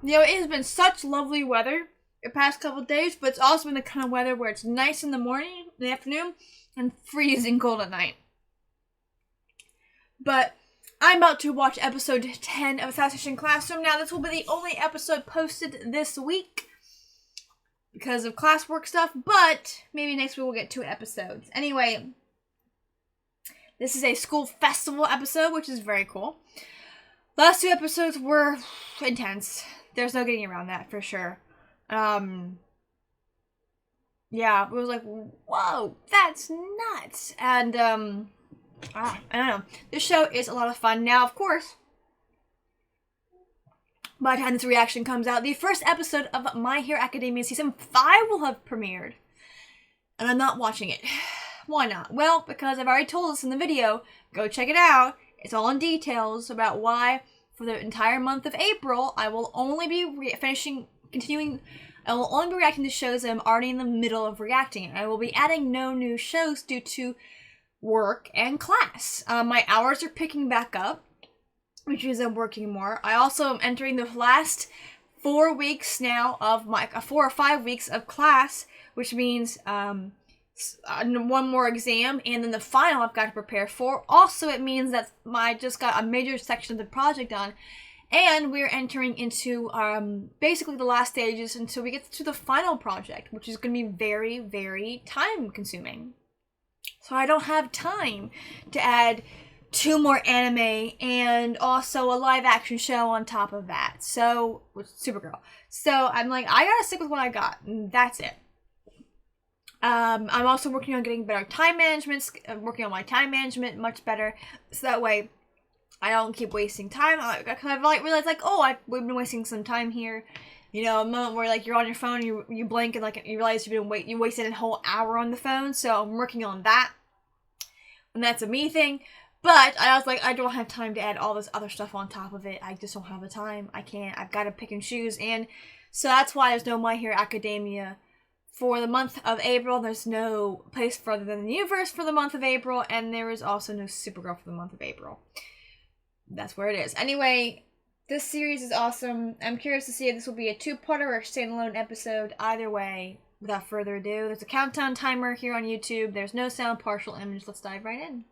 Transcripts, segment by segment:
You know, it has been such lovely weather the past couple of days, but it's also been the kind of weather where it's nice in the morning, in the afternoon, and freezing cold at night. But I'm about to watch episode 10 of Assassination Classroom. Now, this will be the only episode posted this week because of classwork stuff, but maybe next week we'll get 2 episodes. Anyway, this is a school festival episode, which is very cool. Last 2 episodes were intense. There's no getting around that for sure. Yeah, it was like, whoa, that's nuts. And, I don't know. This show is a lot of fun. Now, of course, by the time this reaction comes out, the first episode of My Hero Academia Season 5 will have premiered. And I'm not watching it. Why not? Well, because I've already told us in the video, go check it out. It's all in details about why, for the entire month of April, I will only be I will only be reacting to shows that I'm already in the middle of reacting. I will be adding no new shows due to work and class. My hours are picking back up, which means I'm working more. I also am entering the last 4 weeks now of my 4 or 5 weeks of class, which means one more exam and then the final I've got to prepare for. Also, it means that I just got a major section of the project done, and we're entering into basically the last stages until we get to the final project, which is going to be very, very time consuming. So I don't have time to add 2 more anime and also a live action show on top of that. So, with Supergirl. So I'm like, I gotta stick with what I got, and that's it. I'm also working on getting better time management, working on my time management much better, so that way I don't keep wasting time. I've realized, like, oh, we've been wasting some time here. You know, a moment where, like, you're on your phone, you blink, and, like, you realize you wasted a whole hour on the phone, so I'm working on that. And that's a me thing. But I was like, I don't have time to add all this other stuff on top of it. I just don't have the time. I can't. I've got to pick and choose. And so that's why there's no My Hero Academia for the month of April. There's no Place Further Than the Universe for the month of April. And there is also no Supergirl for the month of April. That's where it is. Anyway, this series is awesome. I'm curious to see if this will be a 2-parter or a standalone episode. Either way, without further ado, there's a countdown timer here on YouTube. There's no sound, partial image. Let's dive right in.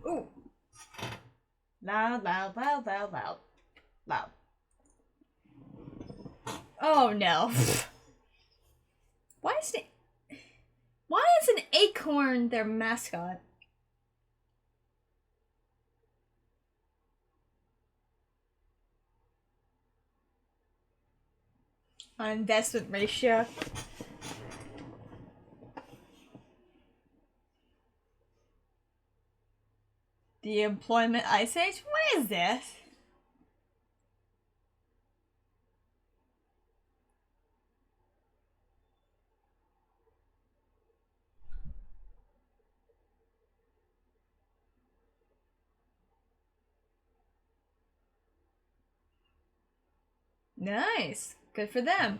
Ooh. Loud, loud, loud, loud, loud. Loud. Oh no. Why is an acorn their mascot? On investment ratio. The employment ice age? What is this? Nice. Good for them.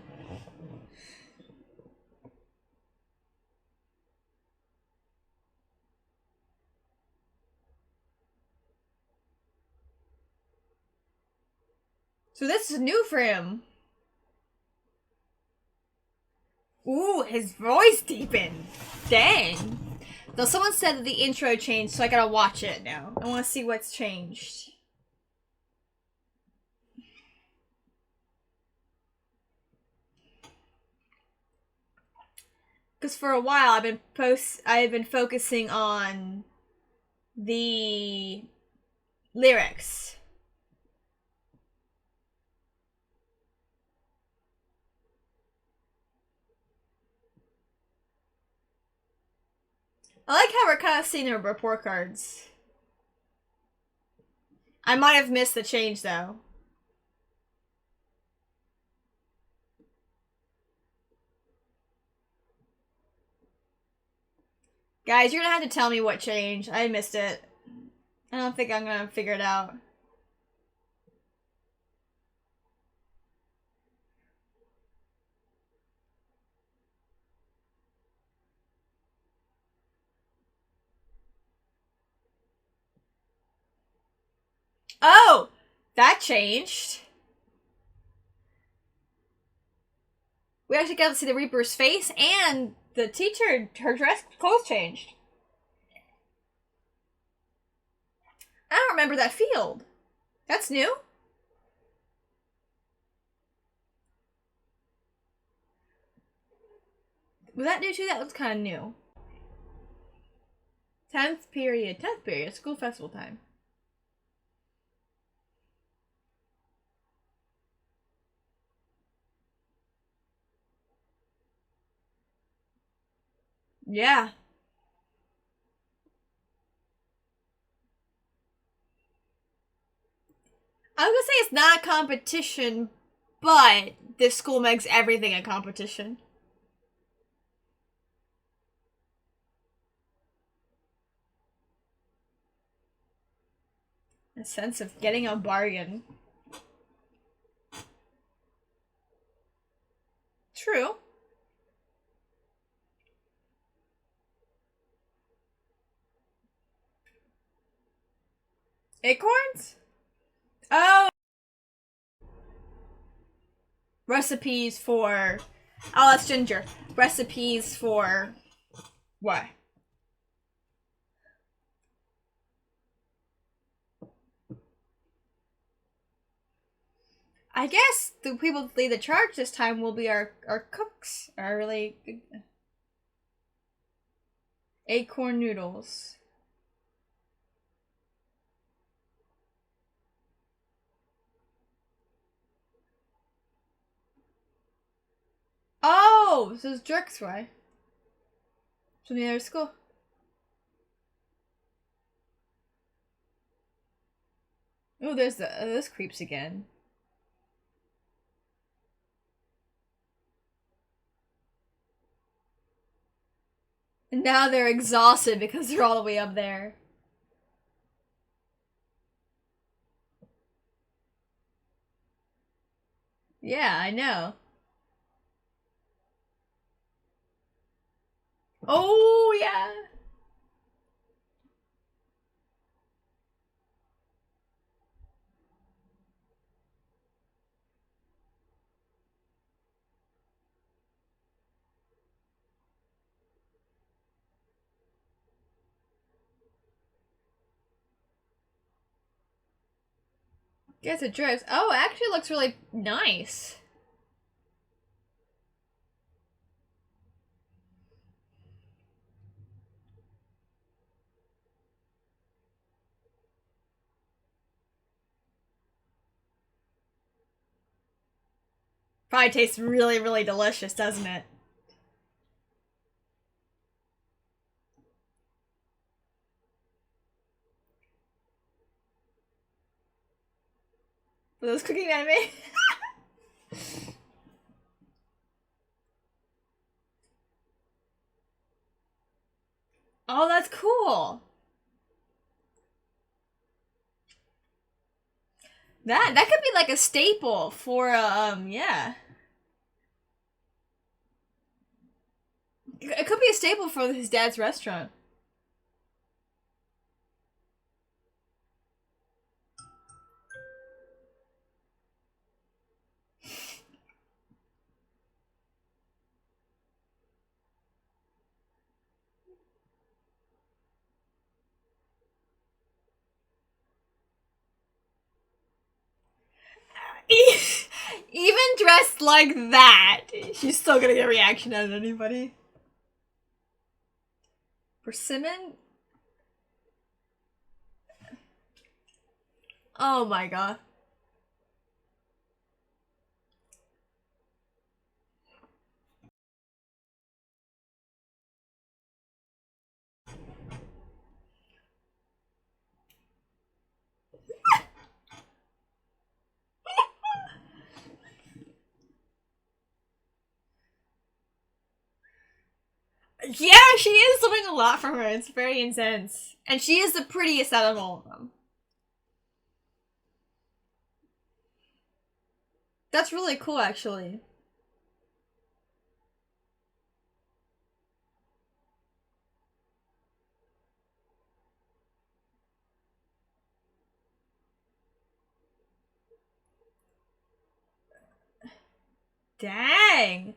So this is new for him. Ooh, his voice deepened. Dang. Though someone said that the intro changed, so I gotta watch it now. I wanna see what's changed. Because for a while I've been focusing on the lyrics. I like how we're kind of seeing the report cards. I might have missed the change though. Guys, you're gonna have to tell me what changed. I missed it. I don't think I'm gonna figure it out. Oh! That changed. We actually got to see the Reaper's face, and the teacher, her clothes changed. I don't remember that field. That's new? Was that new too? That was kind of new. 10th period. 10th period. School festival time. Yeah. I was gonna say it's not a competition, but this school makes everything a competition. A sense of getting a bargain. True. Acorns? Oh! Recipes for... Oh, that's Ginger. Recipes for... What? I guess the people that lead the charge this time will be our cooks. Our really good... Acorn noodles. Oh! This is Jerk's way. From the other school. Oh, there's those creeps again. And now they're exhausted because they're all the way up there. Yeah, I know. Oh, yeah. Gets it drips. Oh, it actually looks really nice. Probably tastes really, really delicious, doesn't it? For those cooking anime? Oh, that's cool. That could be like a staple for yeah. It could be a staple for his dad's restaurant. Even dressed like that, she's still gonna get a reaction out of anybody. Persimmon? Oh my god. Yeah, she is doing a lot for her. It's very intense. And she is the prettiest out of all of them. That's really cool, actually. Dang.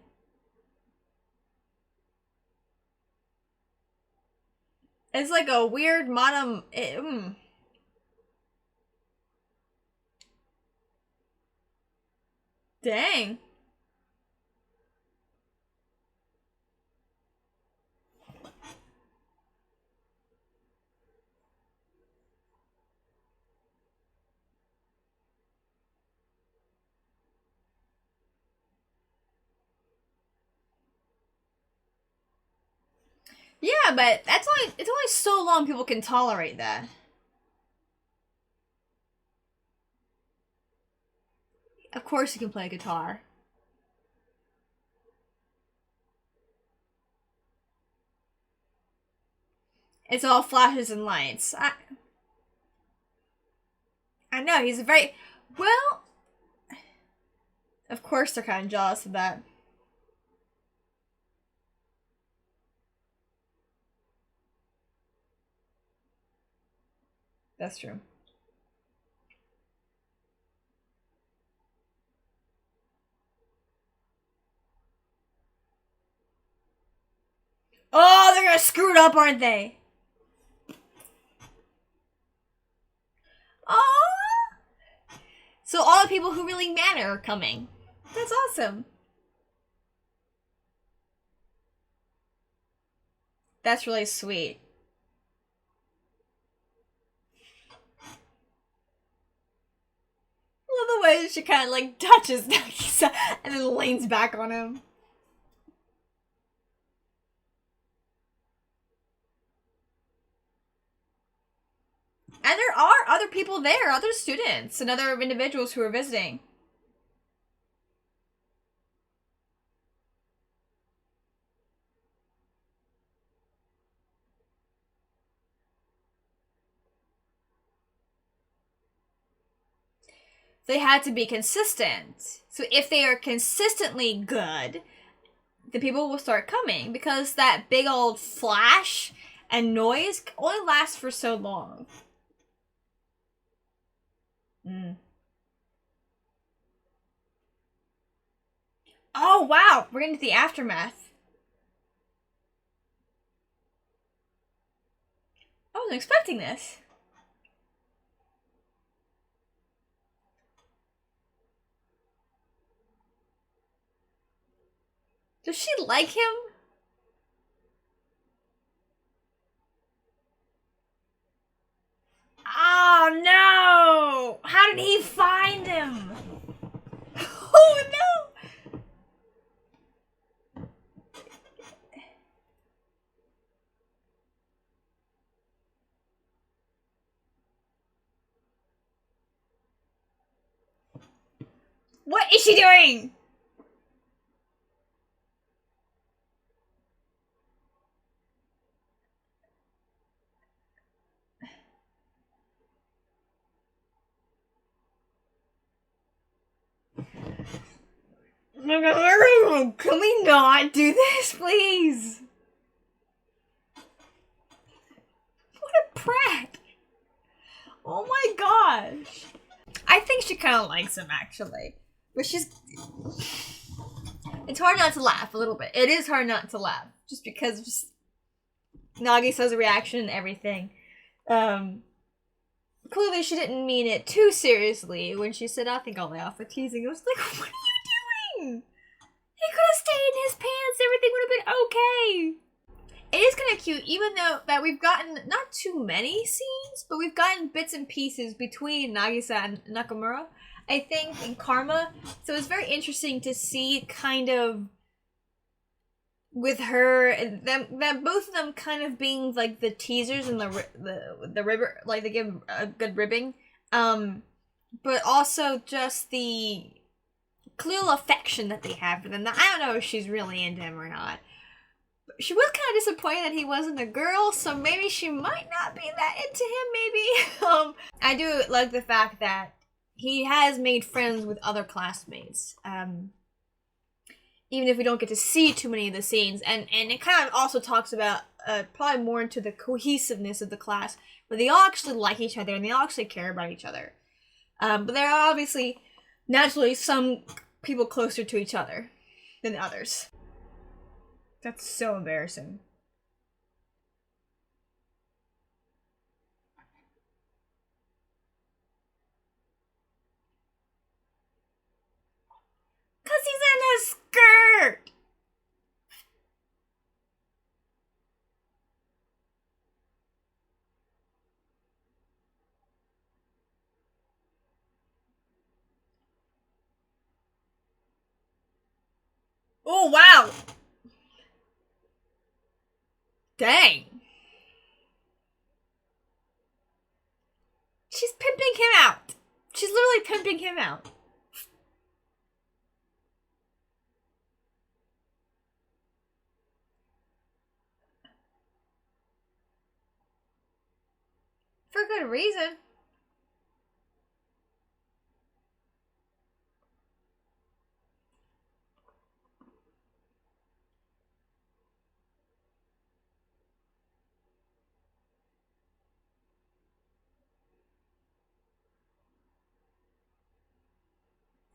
It's like a weird modern. Dang. Yeah, but it's only so long people can tolerate that. Of course he can play guitar. It's all flashes and lights. I know, he's a very well, of course they're kind of jealous of that. That's true. Oh, they're gonna screw it up, aren't they? Oh, so all the people who really matter are coming. That's awesome. That's really sweet. I love the way she kind of like touches Nagisa and then leans back on him. And there are other people there, other students and other individuals who are visiting. They had to be consistent. So if they are consistently good, the people will start coming because that big old flash and noise only lasts for so long. Oh, wow. We're getting to the aftermath. I wasn't expecting this. Does she like him? Oh, no. How did he find him? Oh, no. What is she doing? Can we not do this, please? What a prat. Oh my gosh. I think she kind of likes him, actually. But she's... It's hard not to laugh a little bit. It is hard not to laugh. Just because of just... Nagisa's reaction and everything. Clearly she didn't mean it too seriously when she said, I think I'll lay off the teasing. I was like, what are you doing? He could have stayed in his pants. Everything would have been okay. It is kind of cute, even though that we've gotten not too many scenes, but we've gotten bits and pieces between Nagisa and Nakamura, I think, in Karma. So it's very interesting to see kind of with her and them, that both of them kind of being like the teasers and the ribber, like they give a good ribbing, but also just the clear affection that they have for them. Now, I don't know if she's really into him or not. She was kind of disappointed that he wasn't a girl, so maybe she might not be that into him, maybe. I do like the fact that he has made friends with other classmates. Even if we don't get to see too many of the scenes. And it kind of also talks about, probably more into the cohesiveness of the class, where they all actually like each other and they all actually care about each other. But there are obviously, naturally, some people closer to each other. than others. That's so embarrassing. Cause he's in a skirt! Oh, wow! Dang. She's pimping him out. She's literally pimping him out. For good reason.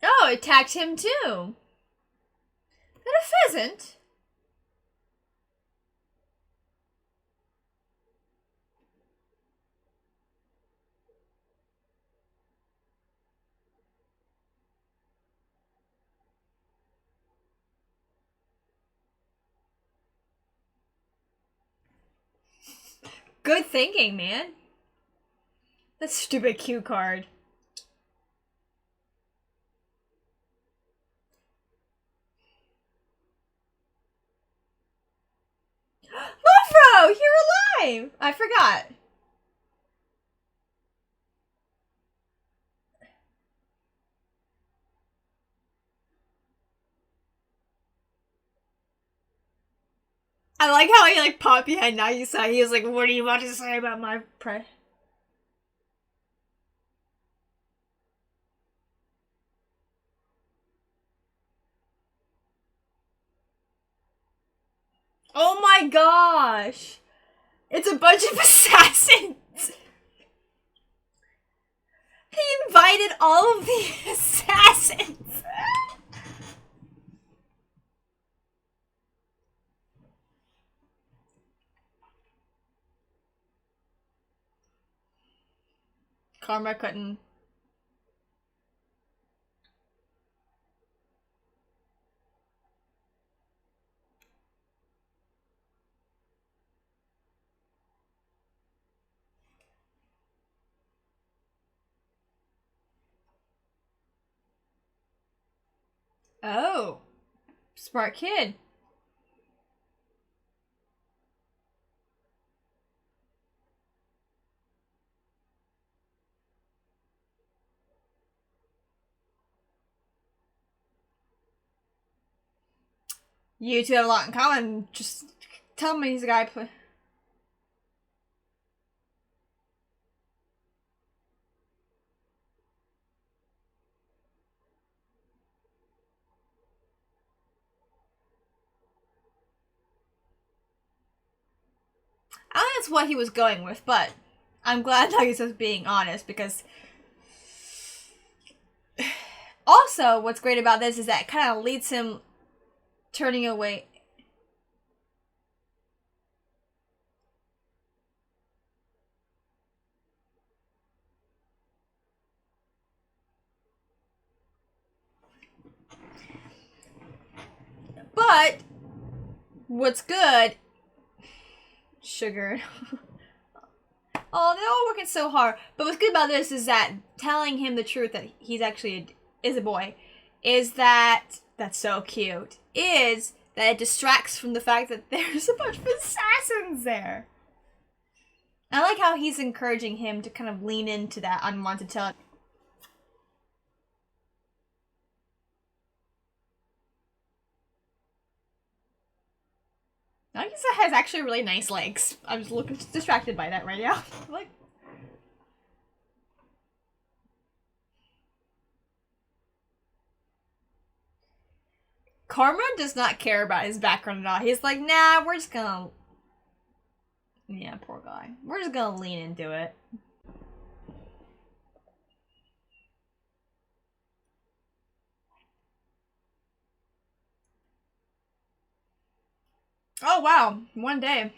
Oh, it attacked him too. And a pheasant. Good thinking, man. That stupid cue card. Lovro, you're alive! I forgot. I like how he popped behind Nagisa. He was like, "What are you about to say about my prey?" Oh my gosh! It's a bunch of assassins! He invited all of the assassins! Karma couldn't. Oh. Smart kid. You two have a lot in common. Just tell me he's a guy. I think that's what he was going with, but I'm glad Nagisa's being honest because. Also, what's great about this is that it kind of leads him turning away. But what's good, sugar. Oh, they're all working so hard. But what's good about this is that telling him the truth that he's actually is a boy is that that's so cute. Is that it distracts from the fact that there's a bunch of assassins there. I like how he's encouraging him to kind of lean into that unwanted talent. Nagisa has actually really nice legs. I'm just looking distracted by that right now. Like, Karma does not care about his background at all. He's like, nah, we're just gonna... Yeah, poor guy. We're just gonna lean into it. Oh, wow. One day.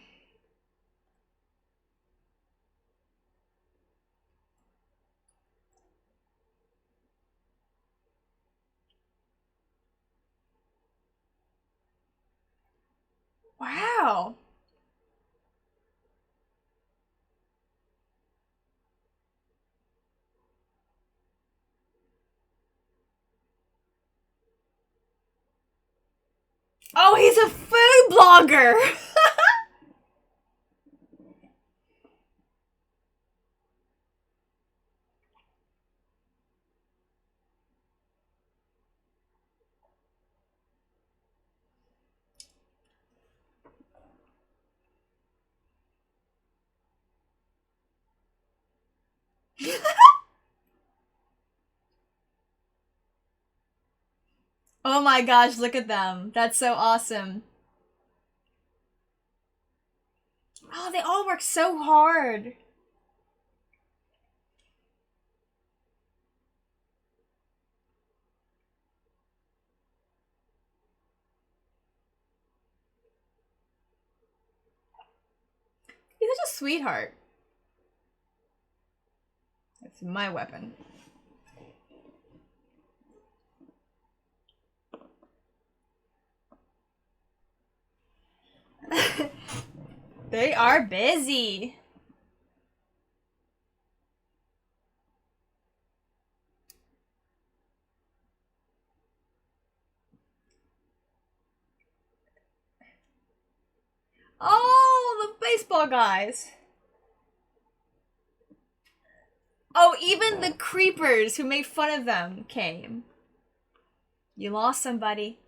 Wow. Oh, he's a food blogger. Oh my gosh, look at them. That's so awesome. Oh, they all work so hard. He's such a sweetheart. That's my weapon. They are busy. Oh, the baseball guys. Oh, even the creepers who made fun of them came. You lost somebody.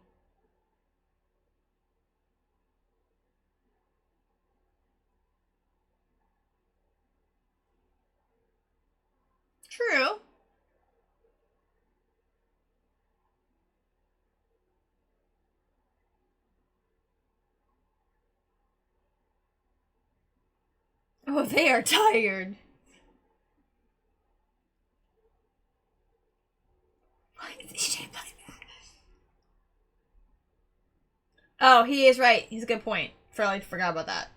True. Oh, they are tired. Why is he shaped like that? Oh, he is right. He's a good point. I forgot about that.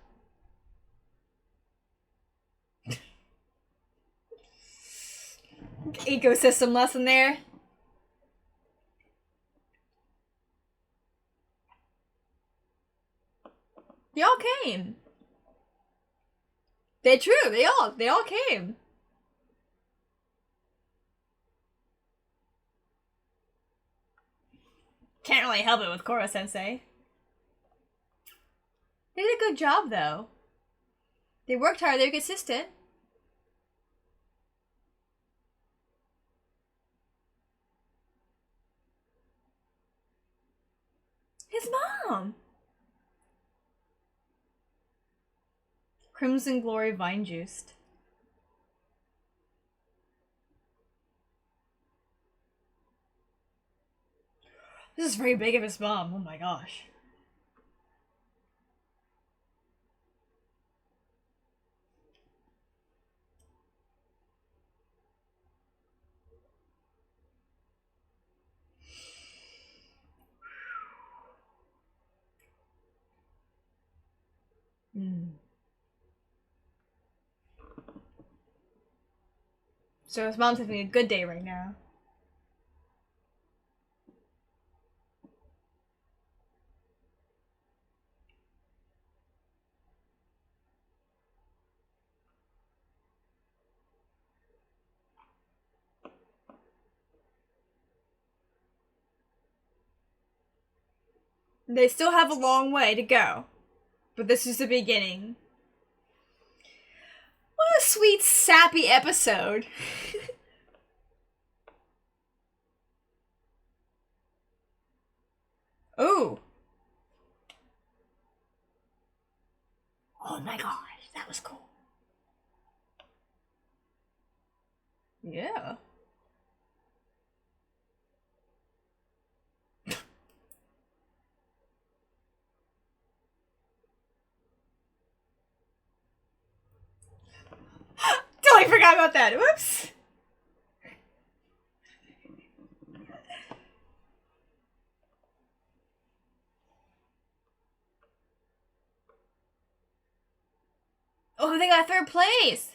Ecosystem lesson there. They all came. They true. They all came. Can't really help it with Koro Sensei. They did a good job though. They worked hard. They were consistent. His mom. Crimson Glory Vine Juiced. This is very big of his mom. Oh my gosh. So his mom's having a good day right now. They still have a long way to go, but this is the beginning. What a sweet, sappy episode. Ooh. Oh my gosh, that was cool. Yeah. Totally forgot about that. Whoops. Oh, they got third place.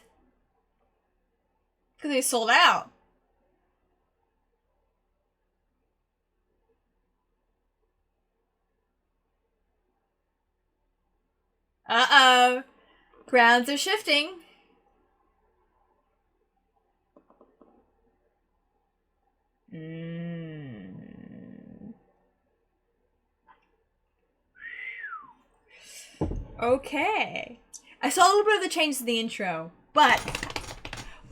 Because they sold out. Uh-oh. Grounds are shifting. Okay. I saw a little bit of the change to the intro, but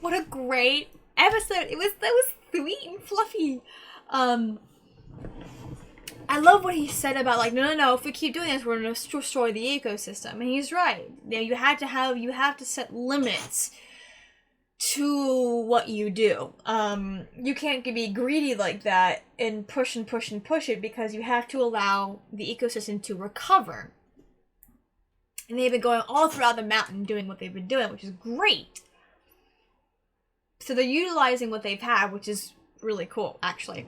what a great episode. That was sweet and fluffy. I love what he said about, like, no, if we keep doing this, we're going to destroy the ecosystem. And he's right. You know, you have to set limits to what you do. You can't be greedy like that and push it, because you have to allow the ecosystem to recover. And they've been going all throughout the mountain doing what they've been doing, which is great. So they're utilizing what they've had, which is really cool, actually.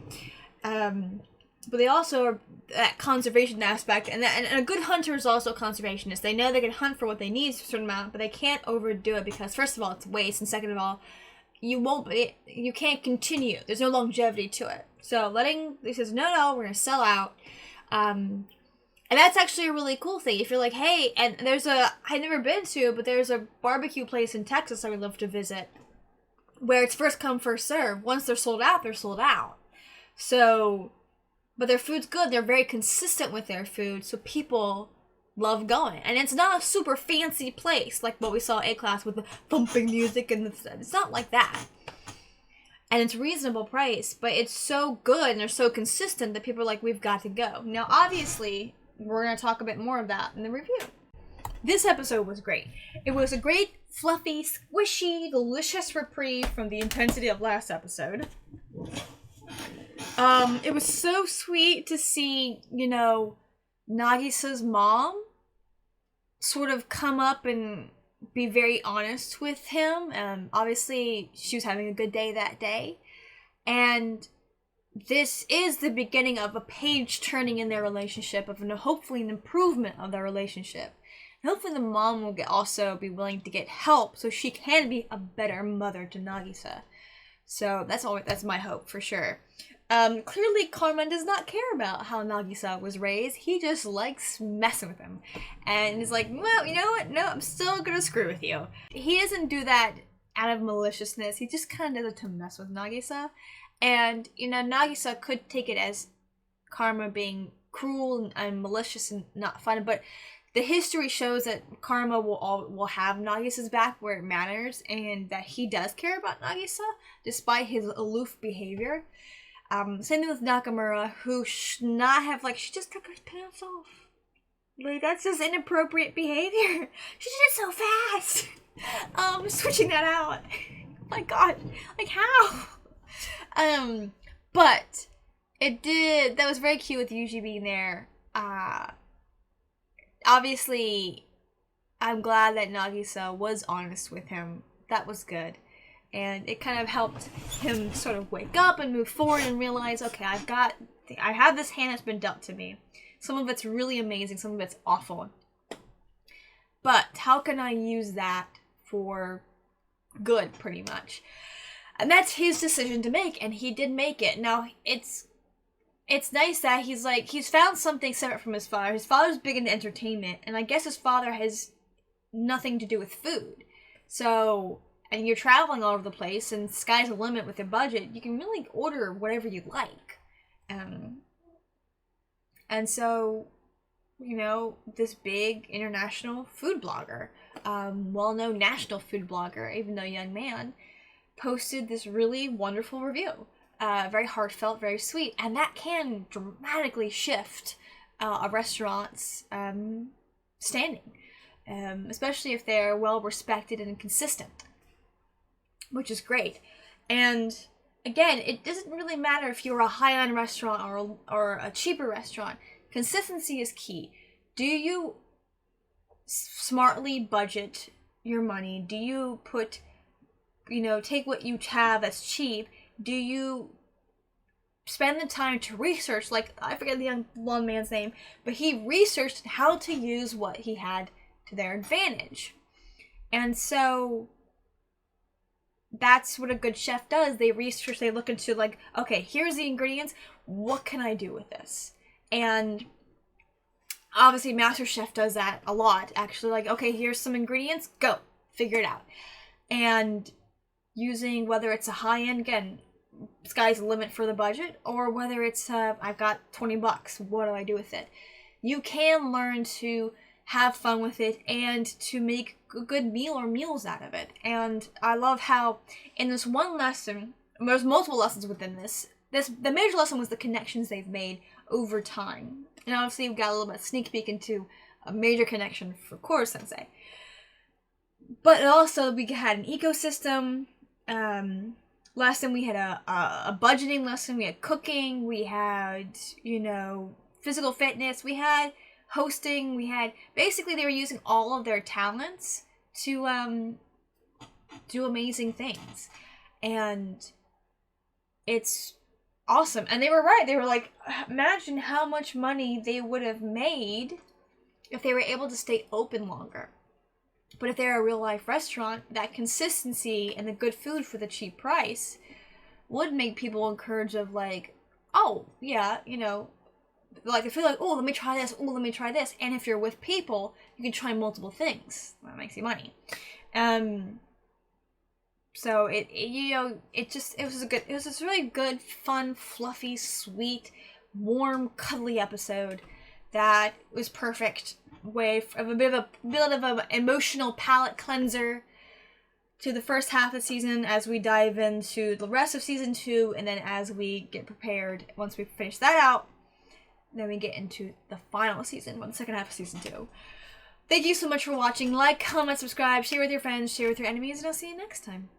But they also are that conservation aspect, and a good hunter is also a conservationist. They know they can hunt for what they need for a certain amount, but they can't overdo it, because first of all, it's waste, and second of all, you can't continue. There's no longevity to it. So he says, no, we're gonna sell out. And that's actually a really cool thing. If you're like, hey, and I've never been to, but there's a barbecue place in Texas I would love to visit, where it's first come, first serve. Once they're sold out, they're sold out. So, but their food's good. They're very consistent with their food, so people love going. And it's not a super fancy place like what we saw at A-Class with the thumping music and it's not like that. And it's reasonable price, but it's so good and they're so consistent that people are like, we've got to go. Now, obviously, we're going to talk a bit more of that in the review. This episode was great. It was a great, fluffy, squishy, delicious reprieve from the intensity of last episode. It was so sweet to see, Nagisa's mom sort of come up and be very honest with him. Obviously, she was having a good day that day. And this is the beginning of a page turning in their relationship, hopefully an improvement of their relationship. And hopefully the mom will also be willing to get help so she can be a better mother to Nagisa. So that's my hope for sure. Clearly Karma does not care about how Nagisa was raised. He just likes messing with him. And he's like, well, you know what? No, I'm still gonna screw with you. He doesn't do that out of maliciousness. He just kind of does it to mess with Nagisa. And, Nagisa could take it as Karma being cruel and malicious and not fun, but the history shows that Karma will have Nagisa's back where it matters, and that he does care about Nagisa, despite his aloof behavior. Same thing with Nakamura, who should not have, she just took her pants off. That's just inappropriate behavior. She did it so fast. Switching that out. My God. How? But that was very cute with Yuji being there. Obviously, I'm glad that Nagisa was honest with him. That was good. And it kind of helped him sort of wake up and move forward and realize, okay, I have this hand that's been dealt to me. Some of it's really amazing, some of it's awful. But how can I use that for good, pretty much? And that's his decision to make, and he did make it. Now, it's nice that he's found something separate from his father. His father's big into entertainment, and I guess his father has nothing to do with food. So, and you're traveling all over the place, and sky's the limit with your budget, you can really order whatever you like. And so, this big international food blogger, well-known national food blogger, even though a young man, posted this really wonderful review. Very heartfelt, very sweet, and that can dramatically shift a restaurant's standing, especially if they're well-respected and consistent, which is great. And again, it doesn't really matter if you're a high-end restaurant or a cheaper restaurant. Consistency is key. Do you smartly budget your money? Do you take what you have that's cheap? Do you spend the time to research? I forget the young blonde man's name, but he researched how to use what he had to their advantage. And so that's what a good chef does. They research, they look into like, okay, here's the ingredients. What can I do with this? And obviously Master Chef does that a lot, actually. Like, okay, here's some ingredients, go, figure it out. And using, whether it's a high-end, again, sky's the limit for the budget, or whether it's, I've got $20, what do I do with it? You can learn to have fun with it and to make a good meal or meals out of it. And I love how in this one lesson, there's multiple lessons within this. The major lesson was the connections they've made over time. And obviously we got a little bit of sneak peek into a major connection for Koro Sensei. But also we had an ecosystem lesson, we had a budgeting lesson, we had cooking, we had, physical fitness, we had hosting, we had, basically they were using all of their talents to do amazing things. And it's awesome. And they were right. They were like, imagine how much money they would have made if they were able to stay open longer. But if they're a real life restaurant, that consistency and the good food for the cheap price would make people encouraged of like, oh, yeah, like they feel like, oh, let me try this, oh, let me try this. And if you're with people, you can try multiple things. That makes you money. So it was this really good, fun, fluffy, sweet, warm, cuddly episode that was perfect way of a bit of an emotional palate cleanser to the first half of the season as we dive into the rest of season 2, and then as we get prepared, once we finish that out, then we get into the final season, the second half of season 2. Thank you so much for watching. Like, comment, subscribe, share with your friends, share with your enemies, and I'll see you next time.